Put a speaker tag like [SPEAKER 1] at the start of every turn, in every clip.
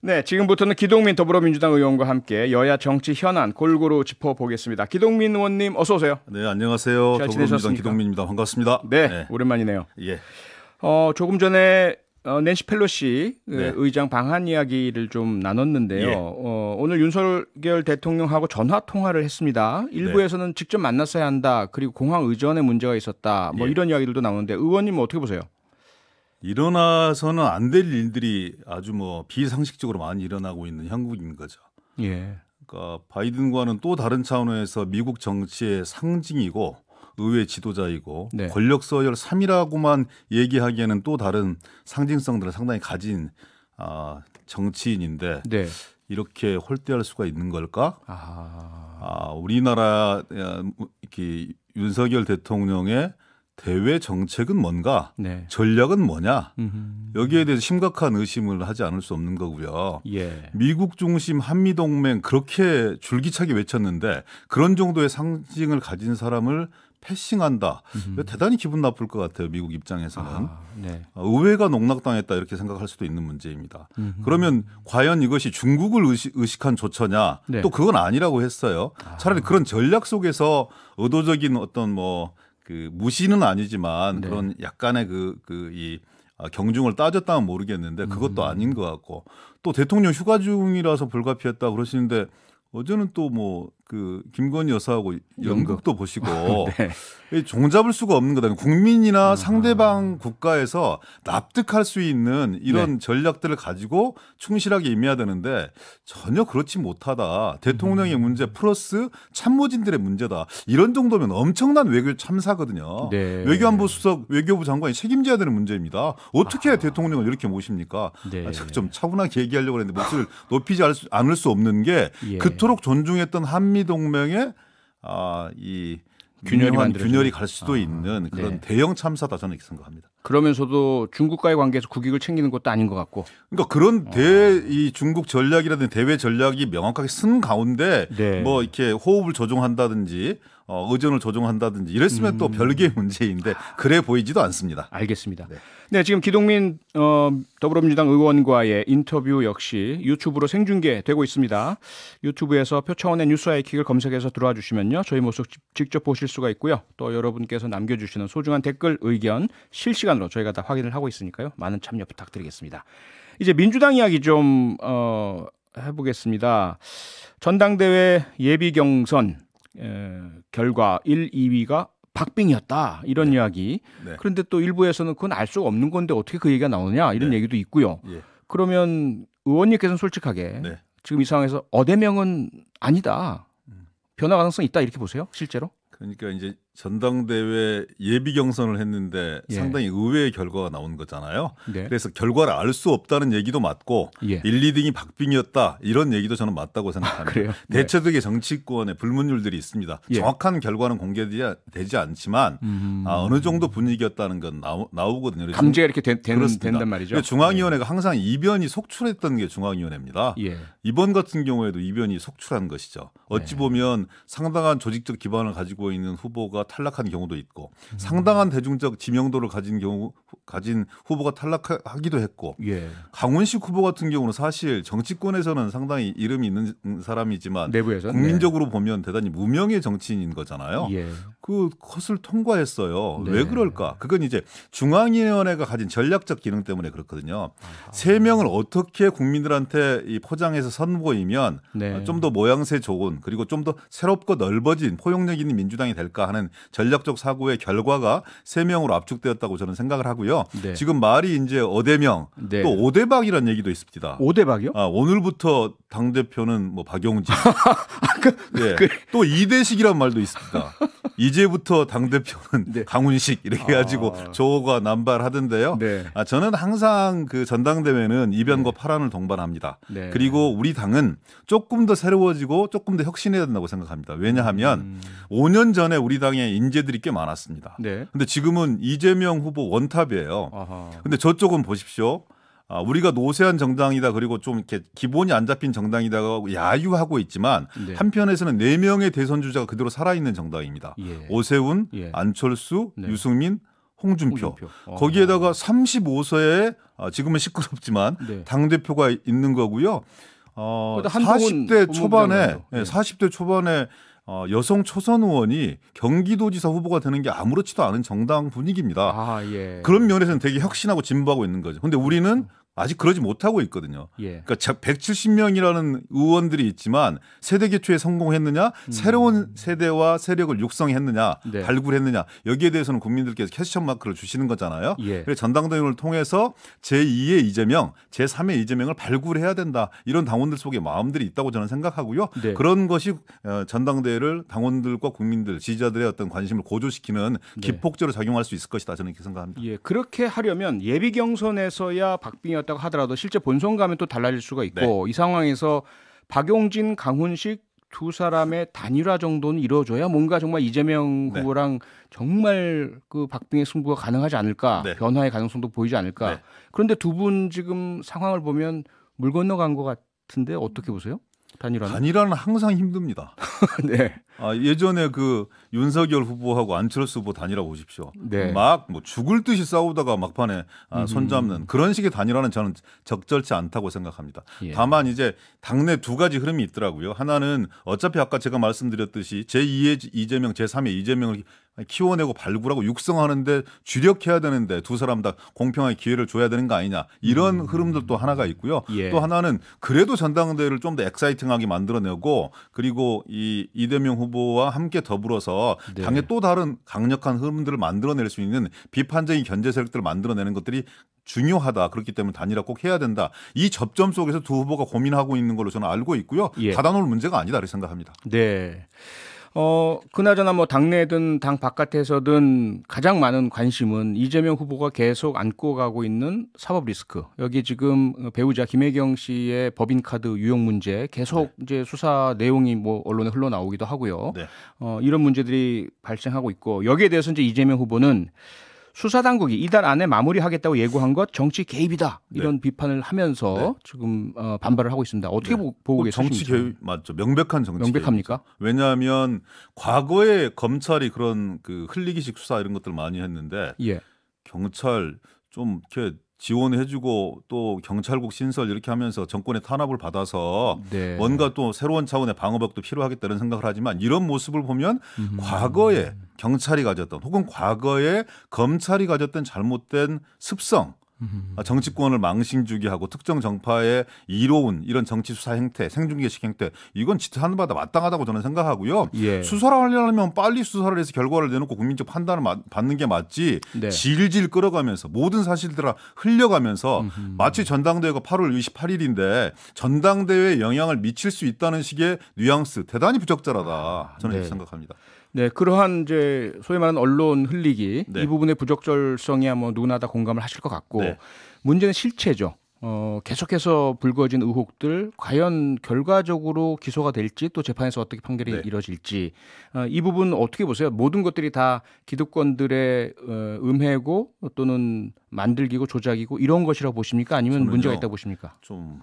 [SPEAKER 1] 네, 지금부터는 기동민 더불어민주당 의원과 함께 여야 정치 현안 골고루 짚어보겠습니다. 기동민 의원님 어서 오세요.
[SPEAKER 2] 네, 안녕하세요.
[SPEAKER 1] 잘
[SPEAKER 2] 더불어민주당
[SPEAKER 1] 지내셨습니까?
[SPEAKER 2] 기동민입니다. 반갑습니다.
[SPEAKER 1] 네, 오랜만이네요.
[SPEAKER 2] 예.
[SPEAKER 1] 조금 전에 낸시 펠로시
[SPEAKER 2] 네.
[SPEAKER 1] 의장 방한 이야기를 좀 나눴는데요.
[SPEAKER 2] 예.
[SPEAKER 1] 오늘 윤석열 대통령하고 전화 통화를 했습니다. 일부에서는 직접 만났어야 한다. 그리고 공항 의전에 문제가 있었다. 뭐
[SPEAKER 2] 예.
[SPEAKER 1] 이런 이야기들도 나오는데 의원님 어떻게 보세요?
[SPEAKER 2] 일어나서는 안 될 일들이 아주 비상식적으로 많이 일어나고 있는 형국인 거죠.
[SPEAKER 1] 예.
[SPEAKER 2] 그러니까 바이든과는 또 다른 차원에서 미국 정치의 상징이고 의회 지도자이고
[SPEAKER 1] 네.
[SPEAKER 2] 권력 서열 3이라고만 얘기하기에는 또 다른 상징성들을 상당히 가진 정치인인데
[SPEAKER 1] 네.
[SPEAKER 2] 이렇게 홀대할 수가 있는 걸까? 우리나라 이렇게 윤석열 대통령의 대외 정책은 뭔가,
[SPEAKER 1] 네.
[SPEAKER 2] 전략은 뭐냐, 여기에 대해서 심각한 의심을 하지 않을 수 없는 거고요.
[SPEAKER 1] 예.
[SPEAKER 2] 미국 중심 한미동맹 그렇게 줄기차게 외쳤는데 그런 정도의 상징을 가진 사람을 패싱한다. 대단히 기분 나쁠 것 같아요. 미국 입장에서는.
[SPEAKER 1] 네.
[SPEAKER 2] 의회가 농락당했다 이렇게 생각할 수도 있는 문제입니다. 그러면 과연 이것이 중국을 의식한 조처냐?
[SPEAKER 1] 네.
[SPEAKER 2] 또 그건 아니라고 했어요. 차라리 그런 전략 속에서 의도적인 어떤 무시는 아니지만
[SPEAKER 1] 네.
[SPEAKER 2] 그런 약간의 이 경중을 따졌다면 모르겠는데 그것도 아닌 것 같고 또 대통령 휴가 중이라서 불가피했다 그러시는데 어제는 또 김건희 여사하고 연극도 보시고
[SPEAKER 1] 네.
[SPEAKER 2] 종잡을 수가 없는 거다. 국민이나 상대방 국가에서 납득할 수 있는 이런
[SPEAKER 1] 네.
[SPEAKER 2] 전략들을 가지고 충실하게 임해야 되는데 전혀 그렇지 못하다. 대통령의 문제 플러스 참모진들의 문제다. 이런 정도면 엄청난 외교 참사거든요.
[SPEAKER 1] 네.
[SPEAKER 2] 외교안보 수석 외교부 장관이 책임져야 되는 문제입니다. 어떻게 대통령을 이렇게 모십니까?
[SPEAKER 1] 네.
[SPEAKER 2] 좀 차분하게 얘기하려고 했는데 목소리를 높이지 않을 수 없는 게
[SPEAKER 1] 예.
[SPEAKER 2] 그토록 존중했던 한미동맹의 이 균열이 갈 수도 있는 그런
[SPEAKER 1] 네.
[SPEAKER 2] 대형 참사다 저는 이렇게 생각합니다.
[SPEAKER 1] 그러면서도 중국과의 관계에서 국익을 챙기는 것도 아닌 것 같고.
[SPEAKER 2] 그러니까 그런 이 중국 전략이라든지 대외 전략이 명확하게 쓴 가운데
[SPEAKER 1] 네.
[SPEAKER 2] 이렇게 호흡을 조종한다든지 의전을 조종한다든지 이랬으면 또 별개의 문제인데 그래 보이지도 않습니다.
[SPEAKER 1] 알겠습니다. 네, 지금 기동민 더불어민주당 의원과의 인터뷰 역시 유튜브로 생중계되고 있습니다. 유튜브에서 표창원의 뉴스 아이킥을 검색해서 들어와 주시면요. 저희 모습 직접 보실 수가 있고요. 또 여러분께서 남겨주시는 소중한 댓글, 의견 실시간으로 저희가 다 확인을 하고 있으니까요. 많은 참여 부탁드리겠습니다. 이제 민주당 이야기 좀 해보겠습니다. 전당대회 예비 경선 결과 1, 2위가 박빙이었다 이런 이야기.
[SPEAKER 2] 네.
[SPEAKER 1] 그런데 또 일부에서는 그건 알 수가 없는 건데 어떻게 그 얘기가 나오냐 이런 얘기도 있고요.
[SPEAKER 2] 예.
[SPEAKER 1] 그러면 의원님께서는 솔직하게 지금 이 상황에서 어대명은 아니다. 변화 가능성이 있다 이렇게 보세요? 실제로?
[SPEAKER 2] 그러니까 이제 전당대회 예비 경선을 했는데
[SPEAKER 1] 예.
[SPEAKER 2] 상당히 의외의 결과가 나온 거잖아요.
[SPEAKER 1] 네.
[SPEAKER 2] 그래서 결과를 알 수 없다는 얘기도 맞고
[SPEAKER 1] 예.
[SPEAKER 2] 1, 2등이 박빙이었다 이런 얘기도 저는 맞다고 생각합니다.
[SPEAKER 1] 그래요?
[SPEAKER 2] 대체적인 정치권의 불문율들이 있습니다.
[SPEAKER 1] 예.
[SPEAKER 2] 정확한 결과는 공개되지 않지만 어느 정도 분위기였다는 건 나오거든요.
[SPEAKER 1] 감지가 이렇게
[SPEAKER 2] 그렇습니다.
[SPEAKER 1] 된단 말이죠.
[SPEAKER 2] 중앙위원회가 항상 이변이 속출했던 게 중앙위원회입니다.
[SPEAKER 1] 예.
[SPEAKER 2] 이번 같은 경우에도 이변이 속출한 것이죠. 어찌 보면 상당한 조직적 기반을 가지고 있는 후보가 탈락한 경우도 있고 상당한 대중적 지명도를 가진 후보가 탈락하기도 했고
[SPEAKER 1] 예.
[SPEAKER 2] 강훈식 후보 같은 경우는 사실 정치권에서는 상당히 이름이 있는 사람이지만
[SPEAKER 1] 내부에서
[SPEAKER 2] 국민적으로 보면 대단히 무명의 정치인인 거잖아요.
[SPEAKER 1] 예.
[SPEAKER 2] 그것을 통과했어요.
[SPEAKER 1] 네.
[SPEAKER 2] 왜 그럴까? 그건 이제 중앙위원회가 가진 전략적 기능 때문에 그렇거든요. 3명을 어떻게 국민들한테 포장해서 선보이면
[SPEAKER 1] 네.
[SPEAKER 2] 좀 더 모양새 좋은 그리고 좀 더 새롭고 넓어진 포용력 있는 민주당이 될까 하는 전략적 사고의 결과가 3명으로 압축되었다고 저는 생각을 하고요.
[SPEAKER 1] 네.
[SPEAKER 2] 지금 말이 이제 어대명
[SPEAKER 1] 네.
[SPEAKER 2] 또 오대박이라는 얘기도 있습니다.
[SPEAKER 1] 오대박이요?
[SPEAKER 2] 오늘부터 당대표는 박용진. 또 이대식이란 말도 있습니다. 이제부터 당대표는 강훈식 이렇게 해가지고 조가 남발하던데요.
[SPEAKER 1] 네.
[SPEAKER 2] 저는 항상 그 전당대회는 이변과 파란을 동반합니다.
[SPEAKER 1] 네.
[SPEAKER 2] 그리고 우리 당은 조금 더 새로워지고 조금 더 혁신해야 된다고 생각합니다. 왜냐하면 5년 전에 우리 당에 인재들이 꽤 많았습니다.
[SPEAKER 1] 네.
[SPEAKER 2] 근데 지금은 이재명 후보 원탑이에요. 근데 저쪽은 보십시오. 우리가 노세한 정당이다 그리고 좀 이렇게 기본이 안 잡힌 정당이다 야유하고 있지만
[SPEAKER 1] 네.
[SPEAKER 2] 한편에서는 4명의 대선 주자가 그대로 살아있는 정당입니다.
[SPEAKER 1] 예.
[SPEAKER 2] 오세훈,
[SPEAKER 1] 예.
[SPEAKER 2] 안철수,
[SPEAKER 1] 네.
[SPEAKER 2] 유승민, 홍준표. 거기에다가 35세에 지금은 시끄럽지만
[SPEAKER 1] 네.
[SPEAKER 2] 당대표가 있는 거고요.
[SPEAKER 1] 한동훈
[SPEAKER 2] 40대 초반에
[SPEAKER 1] 네.
[SPEAKER 2] 40대 초반에 여성 초선 의원이 경기도지사 후보가 되는 게 아무렇지도 않은 정당 분위기입니다.
[SPEAKER 1] 아, 예.
[SPEAKER 2] 그런 면에서는 되게 혁신하고 진보하고 있는 거죠. 근데 우리는 아직 그러지 못하고 있거든요.
[SPEAKER 1] 예.
[SPEAKER 2] 그러니까 170명이라는 의원들이 있지만 세대 교체에 성공했느냐, 새로운 세대와 세력을 육성했느냐,
[SPEAKER 1] 네.
[SPEAKER 2] 발굴했느냐, 여기에 대해서는 국민들께서 퀘스천 마크를 주시는 거잖아요.
[SPEAKER 1] 예.
[SPEAKER 2] 그래서 전당대회를 통해서 제2의 이재명, 제3의 이재명을 발굴해야 된다. 이런 당원들 속에 마음들이 있다고 저는 생각하고요.
[SPEAKER 1] 네.
[SPEAKER 2] 그런 것이 전당대회를 당원들과 국민들, 지지자들의 어떤 관심을 고조시키는
[SPEAKER 1] 네.
[SPEAKER 2] 기폭제로 작용할 수 있을 것이다. 저는 이렇게 생각합니다.
[SPEAKER 1] 예, 그렇게 하려면 예비 경선에서야 박빙이었다고 하더라도 실제 본선 가면 또 달라질 수가 있고 이 상황에서 박용진, 강훈식 두 사람의 단일화 정도는 이루어져야 뭔가 정말 이재명
[SPEAKER 2] 네.
[SPEAKER 1] 후보랑 정말 그 박빙의 승부가 가능하지 않을까,
[SPEAKER 2] 네.
[SPEAKER 1] 변화의 가능성도 보이지 않을까.
[SPEAKER 2] 네.
[SPEAKER 1] 그런데 두 분 지금 상황을 보면 물 건너간 것 같은데 어떻게 보세요? 단일화는?
[SPEAKER 2] 단일화는 항상 힘듭니다.
[SPEAKER 1] 네.
[SPEAKER 2] 예전에 그 윤석열 후보하고 안철수 후보 단일화 보십시오.
[SPEAKER 1] 네.
[SPEAKER 2] 막 뭐 죽을 듯이 싸우다가 막판에 손잡는 그런 식의 단일화는 저는 적절치 않다고 생각합니다.
[SPEAKER 1] 예.
[SPEAKER 2] 다만 이제 당내 두 가지 흐름이 있더라고요. 하나는 어차피 아까 제가 말씀드렸듯이 제2의 이재명, 제3의 이재명을 키워내고 발굴하고 육성하는데 주력해야 되는데 두 사람 다 공평하게 기회를 줘야 되는 거 아니냐 이런 흐름들도 하나가 있고요.
[SPEAKER 1] 예.
[SPEAKER 2] 또 하나는 그래도 전당대회를 좀 더 엑사이팅하게 만들어내고 그리고 이 이재명 후보와 함께 더불어서
[SPEAKER 1] 네.
[SPEAKER 2] 당의 또 다른 강력한 흐름들을 만들어낼 수 있는 비판적인 견제 세력들을 만들어내는 것들이 중요하다. 그렇기 때문에 단일화 꼭 해야 된다. 이 접점 속에서 두 후보가 고민하고 있는 걸로 저는 알고 있고요.
[SPEAKER 1] 예.
[SPEAKER 2] 닫아놓을 문제가 아니다. 이렇게 생각합니다.
[SPEAKER 1] 네. 그나저나 뭐 당내든 당 바깥에서든 가장 많은 관심은 이재명 후보가 계속 안고 가고 있는 사법 리스크. 여기 지금 배우자 김혜경 씨의 법인카드 유용 문제 계속 이제 수사 내용이 뭐 언론에 흘러나오기도 하고요.
[SPEAKER 2] 네.
[SPEAKER 1] 이런 문제들이 발생하고 있고 여기에 대해서 이제 이재명 후보는 수사 당국이 이달 안에 마무리하겠다고 예고한 것 정치 개입이다 이런 비판을 하면서 지금 반발을 하고 있습니다. 어떻게 보고 계십니까?
[SPEAKER 2] 정치 개입 맞죠. 명백한 정치
[SPEAKER 1] 명백합니까?
[SPEAKER 2] 개입이죠. 왜냐하면 과거에 검찰이 그런 그 흘리기식 수사 이런 것들 많이 했는데
[SPEAKER 1] 예.
[SPEAKER 2] 경찰 좀 이렇게 지원해주고 또 경찰국 신설 이렇게 하면서 정권의 탄압을 받아서
[SPEAKER 1] 네.
[SPEAKER 2] 뭔가 또 새로운 차원의 방어벽도 필요하겠다는 생각을 하지만 이런 모습을 보면 과거에 경찰이 가졌던 혹은 과거에 검찰이 가졌던 잘못된 습성 정치권을 망신주기 하고 특정 정파에 이로운 이런 정치 수사 행태, 생중계식 행태 이건 지탄 바다 마땅하다고 저는 생각하고요.
[SPEAKER 1] 예.
[SPEAKER 2] 수사를 하려면 빨리 수사를 해서 결과를 내놓고 국민적 판단을 받는 게 맞지.
[SPEAKER 1] 네.
[SPEAKER 2] 질질 끌어가면서 모든 사실들을 흘려가면서 마치 전당대회가 8월 28일인데 전당대회에 영향을 미칠 수 있다는 식의 뉘앙스 대단히 부적절하다. 저는
[SPEAKER 1] 네.
[SPEAKER 2] 이렇게 생각합니다.
[SPEAKER 1] 네, 그러한 이제 소위 말하는 언론 흘리기
[SPEAKER 2] 네.
[SPEAKER 1] 이 부분의 부적절성이야 뭐 누구나 다 공감을 하실 것 같고
[SPEAKER 2] 네.
[SPEAKER 1] 문제는 실체죠. 계속해서 불거진 의혹들 과연 결과적으로 기소가 될지 또 재판에서 어떻게 판결이
[SPEAKER 2] 네.
[SPEAKER 1] 이뤄질지 이 부분 어떻게 보세요? 모든 것들이 다 기득권들의 음해고 또는 만들기고 조작이고 이런 것이라고 보십니까? 아니면
[SPEAKER 2] 저는요.
[SPEAKER 1] 문제가 있다고 보십니까?
[SPEAKER 2] 좀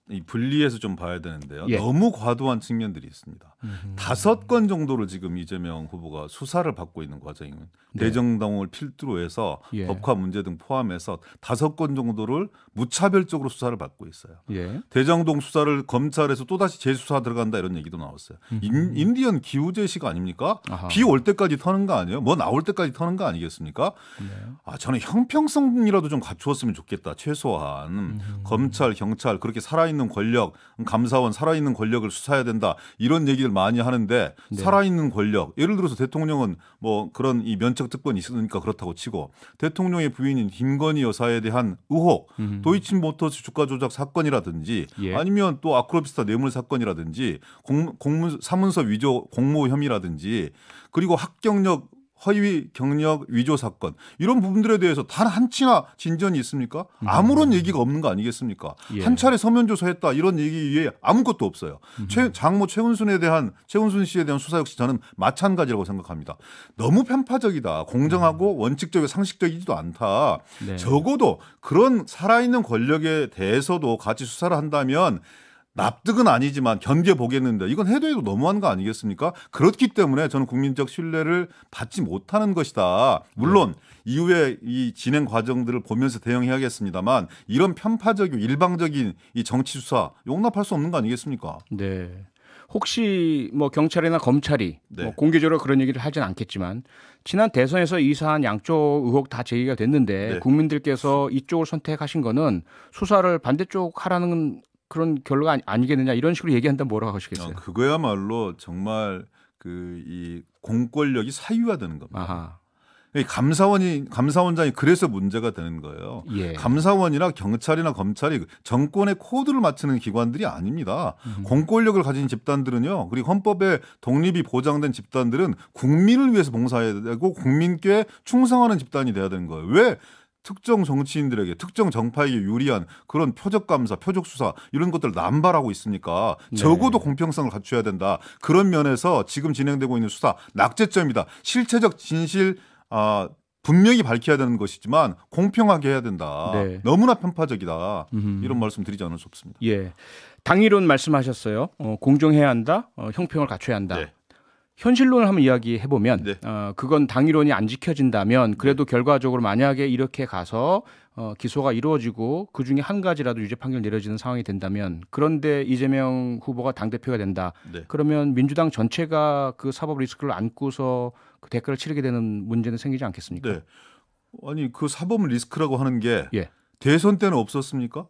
[SPEAKER 2] 이 분리해서 좀 봐야 되는데요.
[SPEAKER 1] 예.
[SPEAKER 2] 너무 과도한 측면들이 있습니다. 5건 정도로 지금 이재명 후보가 수사를 받고 있는 과정은
[SPEAKER 1] 네.
[SPEAKER 2] 대정당을 필두로 해서
[SPEAKER 1] 예.
[SPEAKER 2] 법화 문제 등 포함해서 5건 정도를 무차별적으로 수사를 받고 있어요.
[SPEAKER 1] 예.
[SPEAKER 2] 대장동 수사를 검찰에서 또다시 재수사 들어간다 이런 얘기도 나왔어요. 인디언 기후제식 아닙니까?
[SPEAKER 1] 아하.
[SPEAKER 2] 비 올 때까지 터는 거 아니에요? 뭐 나올 때까지 터는 거 아니겠습니까?
[SPEAKER 1] 네.
[SPEAKER 2] 저는 형평성이라도 좀 갖추었으면 좋겠다. 최소한 검찰, 경찰 그렇게 살아있는 권력, 감사원 살아있는 권력을 수사해야 된다. 이런 얘기를 많이 하는데
[SPEAKER 1] 네.
[SPEAKER 2] 살아있는 권력, 예를 들어서 대통령은 뭐 그런 이 면책 특권이 있으니까 그렇다고 치고 대통령의 부인인 김건희 여사에 대한 의혹, 도이치모터스 주가 조작 사건이라든지
[SPEAKER 1] 예.
[SPEAKER 2] 아니면 또 아크로비스타 뇌물 사건이라든지 공문 사문서 위조 공모 혐의라든지 그리고 학경력 허위 경력 위조 사건 이런 부분들에 대해서 단 한치나 진전이 있습니까? 아무런 얘기가 없는 거 아니겠습니까?
[SPEAKER 1] 예.
[SPEAKER 2] 한 차례 서면 조사했다 이런 얘기 외에 아무것도 없어요. 장모 최은순 씨에 대한 수사 역시 저는 마찬가지라고 생각합니다. 너무 편파적이다. 공정하고 원칙적이고 상식적이지도 않다.
[SPEAKER 1] 네.
[SPEAKER 2] 적어도 그런 살아있는 권력에 대해서도 같이 수사를 한다면 납득은 아니지만 견뎌보겠는데 이건 해도 너무한 거 아니겠습니까? 그렇기 때문에 저는 국민적 신뢰를 받지 못하는 것이다. 물론 이후에 이 진행 과정들을 보면서 대응해야겠습니다만 이런 편파적이고 일방적인 이 정치 수사 용납할 수 없는 거 아니겠습니까?
[SPEAKER 1] 네. 혹시 뭐 경찰이나 검찰이
[SPEAKER 2] 네.
[SPEAKER 1] 뭐 공개적으로 그런 얘기를 하진 않겠지만 지난 대선에서 이 사안 양쪽 의혹 다 제기가 됐는데
[SPEAKER 2] 네.
[SPEAKER 1] 국민들께서 이쪽을 선택하신 거는 수사를 반대쪽 하라는 그런 결과가 아니겠느냐 이런 식으로 얘기한다면 뭐라고 하시겠어요?
[SPEAKER 2] 그거야말로 정말 그 이 공권력이 사유화되는 겁니다.
[SPEAKER 1] 아하.
[SPEAKER 2] 이 감사원장이 그래서 문제가 되는 거예요.
[SPEAKER 1] 예.
[SPEAKER 2] 감사원이나 경찰이나 검찰이 정권의 코드를 맞추는 기관들이 아닙니다. 공권력을 가진 집단들은요. 그리고 헌법에 독립이 보장된 집단들은 국민을 위해서 봉사해야 되고 국민께 충성하는 집단이 돼야 되는 거예요. 왜? 특정 정치인들에게 특정 정파에게 유리한 그런 표적 감사, 표적 수사 이런 것들을 남발하고 있으니까 적어도 공평성을 갖춰야 된다. 그런 면에서 지금 진행되고 있는 수사 낙제점이다. 실체적 진실 분명히 밝혀야 되는 것이지만 공평하게 해야 된다.
[SPEAKER 1] 네.
[SPEAKER 2] 너무나 편파적이다. 이런 말씀 드리지 않을 수 없습니다.
[SPEAKER 1] 예. 당일론 말씀하셨어요. 공정해야 한다. 형평을 갖춰야 한다.
[SPEAKER 2] 네.
[SPEAKER 1] 현실론을 한번 이야기해 보면
[SPEAKER 2] 네.
[SPEAKER 1] 그건 당일론이 안 지켜진다면 그래도 결과적으로 만약에 이렇게 가서 기소가 이루어지고 그중에 한 가지라도 유죄 판결 내려지는 상황이 된다면 그런데 이재명 후보가 당대표가 된다.
[SPEAKER 2] 네.
[SPEAKER 1] 그러면 민주당 전체가 그 사법 리스크를 안고서 그 대가를 치르게 되는 문제는 생기지 않겠습니까?
[SPEAKER 2] 네. 아니 그 사법 리스크라고 하는 게
[SPEAKER 1] 예.
[SPEAKER 2] 대선 때는 없었습니까?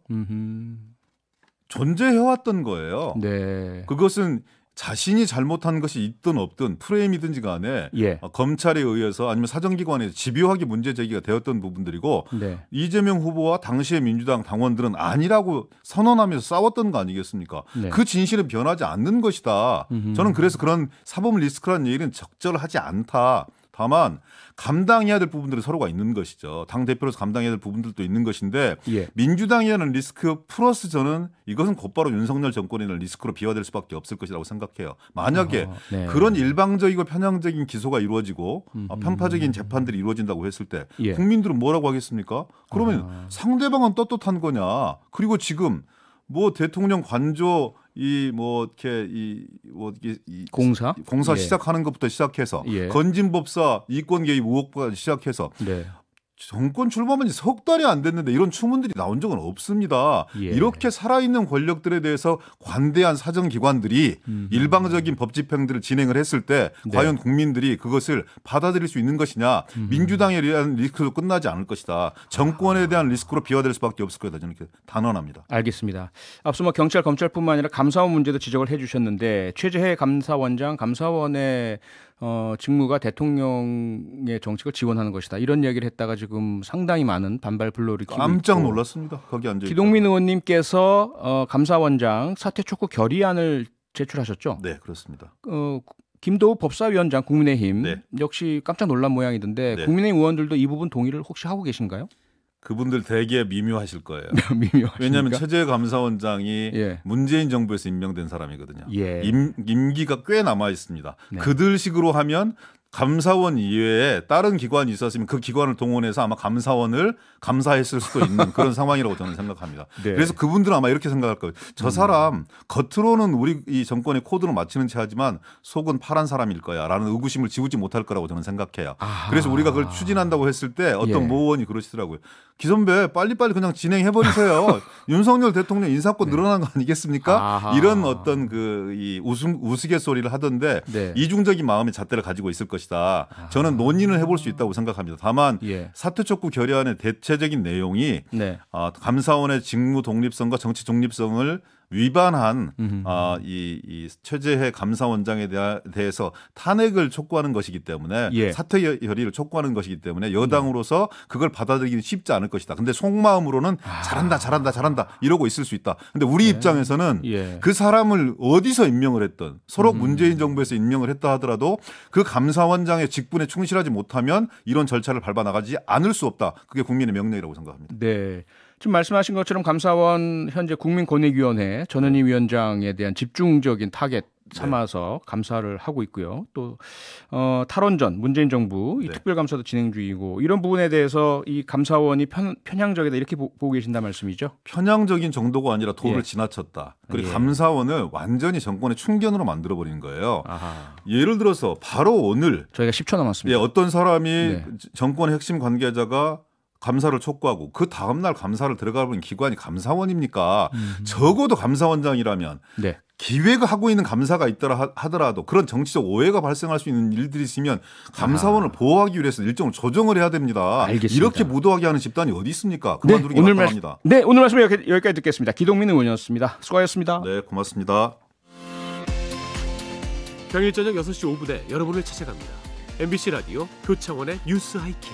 [SPEAKER 2] 존재해왔던 거예요.
[SPEAKER 1] 네.
[SPEAKER 2] 그것은 자신이 잘못한 것이 있든 없든 프레임이든지 간에
[SPEAKER 1] 예.
[SPEAKER 2] 검찰에 의해서 아니면 사정기관에서 집요하게 문제 제기가 되었던 부분들이고
[SPEAKER 1] 네.
[SPEAKER 2] 이재명 후보와 당시의 민주당 당원들은 아니라고 선언하면서 싸웠던 거 아니겠습니까?
[SPEAKER 1] 네.
[SPEAKER 2] 그 진실은 변하지 않는 것이다. 저는 그래서 그런 사법 리스크라는 얘기는 적절하지 않다. 다만 감당해야 될 부분들은 서로가 있는 것이죠. 당 대표로서 감당해야 될 부분들도 있는 것인데
[SPEAKER 1] 예.
[SPEAKER 2] 민주당이 하는 리스크 플러스 저는 이것은 곧바로 윤석열 정권에 는 리스크로 비화될 수밖에 없을 것이라고 생각해요. 만약에
[SPEAKER 1] 네.
[SPEAKER 2] 그런 일방적이고 편향적인 기소가 이루어지고 편파적인 재판들이 이루어진다고 했을 때
[SPEAKER 1] 예.
[SPEAKER 2] 국민들은 뭐라고 하겠습니까? 그러면 상대방은 떳떳한 거냐? 그리고 지금 뭐 대통령 관저
[SPEAKER 1] 공사 예.
[SPEAKER 2] 시작하는 것부터 시작해서
[SPEAKER 1] 예.
[SPEAKER 2] 건진법사 이권 개입 의혹부터 시작해서
[SPEAKER 1] 네.
[SPEAKER 2] 정권 출범한 지 석 달이 안 됐는데 이런 추문들이 나온 적은 없습니다.
[SPEAKER 1] 예.
[SPEAKER 2] 이렇게 살아있는 권력들에 대해서 관대한 사정기관들이 일방적인 법 집행들을 진행을 했을 때
[SPEAKER 1] 네.
[SPEAKER 2] 과연 국민들이 그것을 받아들일 수 있는 것이냐. 민주당에 대한 리스크도 끝나지 않을 것이다. 정권에 대한 리스크로 비화될 수밖에 없을 거다. 저는 이렇게 단언합니다.
[SPEAKER 1] 알겠습니다. 앞서 뭐 경찰, 검찰뿐만 아니라 감사원 문제도 지적을 해주셨는데 최재해 감사원장, 감사원의 직무가 대통령의 정책을 지원하는 것이다. 이런 얘기를 했다가 지금 상당히 많은 반발 불러를 일으키고
[SPEAKER 2] 깜짝
[SPEAKER 1] 있고.
[SPEAKER 2] 놀랐습니다. 거기 앉아
[SPEAKER 1] 기동민 의원님께서 감사원장 사퇴 촉구 결의안을 제출하셨죠.
[SPEAKER 2] 네, 그렇습니다.
[SPEAKER 1] 김도우 법사위원장 국민의힘
[SPEAKER 2] 네.
[SPEAKER 1] 역시 깜짝 놀란 모양이던데
[SPEAKER 2] 네.
[SPEAKER 1] 국민의힘 의원들도 이 부분 동의를 혹시 하고 계신가요?
[SPEAKER 2] 그분들 되게 미묘하실 거예요.
[SPEAKER 1] 미묘하십니까?
[SPEAKER 2] 왜냐하면 최재해 감사원장이
[SPEAKER 1] 예.
[SPEAKER 2] 문재인 정부에서 임명된 사람이거든요.
[SPEAKER 1] 예.
[SPEAKER 2] 임기가 꽤 남아 있습니다.
[SPEAKER 1] 네.
[SPEAKER 2] 그들식으로 하면 감사원 이외에 다른 기관이 있었으면 그 기관을 동원해서 아마 감사원을 감사했을 수도 있는 그런 상황이라고 저는 생각합니다.
[SPEAKER 1] 네.
[SPEAKER 2] 그래서 그분들은 아마 이렇게 생각할 거예요. 저 사람 겉으로는 우리 이 정권의 코드를 맞추는 체 하지만 속은 파란 사람일 거야 라는 의구심을 지우지 못할 거라고 저는 생각해요.
[SPEAKER 1] 아하.
[SPEAKER 2] 그래서 우리가 그걸 추진한다고 했을 때 어떤
[SPEAKER 1] 예.
[SPEAKER 2] 모 의원이 그러시더라고요. 기선배 빨리빨리 그냥 진행해버리세요. 윤석열 대통령 인사권 늘어난 거 아니겠습니까?
[SPEAKER 1] 아하.
[SPEAKER 2] 이런 어떤 이 우스갯소리를 하던데
[SPEAKER 1] 네.
[SPEAKER 2] 이중적인 마음의 잣대를 가지고 있을 것이다. 저는 논의는 해볼 수 있다고 생각합니다. 다만
[SPEAKER 1] 예.
[SPEAKER 2] 사퇴 촉구 결의안의 대체적인 내용이
[SPEAKER 1] 네.
[SPEAKER 2] 감사원의 직무 독립성과 정치 중립성을 위반한 이 최재해 감사원장에 대해서 탄핵을 촉구하는 것이기 때문에
[SPEAKER 1] 예.
[SPEAKER 2] 사퇴 결의를 촉구하는 것이기 때문에 여당으로서 그걸 받아들이기는 쉽지 않을 것이다. 근데 속마음으로는 잘한다 이러고 있을 수 있다. 근데 우리 입장에서는
[SPEAKER 1] 예.
[SPEAKER 2] 그 사람을 어디서 임명을 했던 서로 문재인 정부에서 임명을 했다 하더라도 그 감사원장의 직분에 충실하지 못하면 이런 절차를 밟아 나가지 않을 수 없다. 그게 국민의 명령이라고 생각합니다.
[SPEAKER 1] 네. 지금 말씀하신 것처럼 감사원 현재 국민권익위원회 전현희 위원장에 대한 집중적인 타겟 삼아서 감사를 하고 있고요. 또 탈원전 문재인 정부 이
[SPEAKER 2] 네.
[SPEAKER 1] 특별감사도 진행 중이고 이런 부분에 대해서 이 감사원이 편향적이다 이렇게 보고 계신다 말씀이죠?
[SPEAKER 2] 편향적인 정도가 아니라 도를
[SPEAKER 1] 예.
[SPEAKER 2] 지나쳤다. 그리고
[SPEAKER 1] 예.
[SPEAKER 2] 감사원을 완전히 정권의 충견으로 만들어버린 거예요.
[SPEAKER 1] 아하.
[SPEAKER 2] 예를 들어서 바로 오늘
[SPEAKER 1] 저희가 10초 남았습니다.
[SPEAKER 2] 어떤 사람이
[SPEAKER 1] 네.
[SPEAKER 2] 정권의 핵심 관계자가 감사를 촉구하고 그 다음날 감사를 들어가는 기관이 감사원입니까? 적어도 감사원장이라면
[SPEAKER 1] 네.
[SPEAKER 2] 기획을 하고 있는 감사가 있더라 하더라도 그런 정치적 오해가 발생할 수 있는 일들이 있으면 감사원을 보호하기 위해서 일정을 조정을 해야 됩니다.
[SPEAKER 1] 알겠습니다.
[SPEAKER 2] 이렇게 무도하게 하는 집단이 어디 있습니까? 그만두기
[SPEAKER 1] 오늘
[SPEAKER 2] 마땅합니다.
[SPEAKER 1] 오늘 말씀 여기까지 듣겠습니다. 기동민 의원이었습니다. 수고하셨습니다.
[SPEAKER 2] 네, 고맙습니다.
[SPEAKER 3] 평일 저녁 6시 5분에 여러분을 찾아갑니다. MBC 라디오 표창원의 뉴스 하이킥.